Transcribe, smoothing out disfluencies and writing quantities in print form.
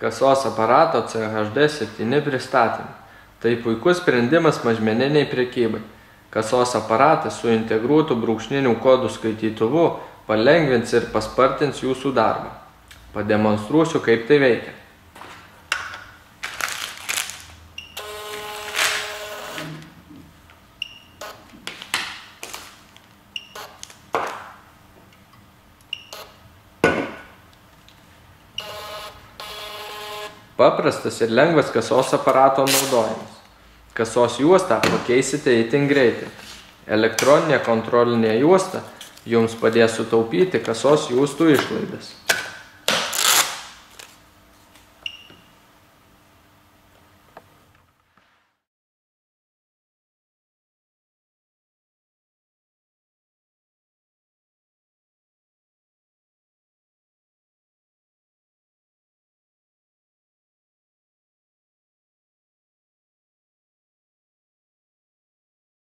Kasos aparato CHD7 pristatymą. Tai puikus sprendimas mažmeniniai prekybai. Kasos aparatas su integruotu brūkšninių kodų skaitytuvu palengvins ir paspartins jūsų darbą. Pademonstruosiu, kaip tai veikia. Paprastas ir lengvas kasos aparato naudojimas. Kasos juostą pakeisite itin greitai. Elektroninė kontrolinė juosta jums padės sutaupyti kasos juostų išlaidas.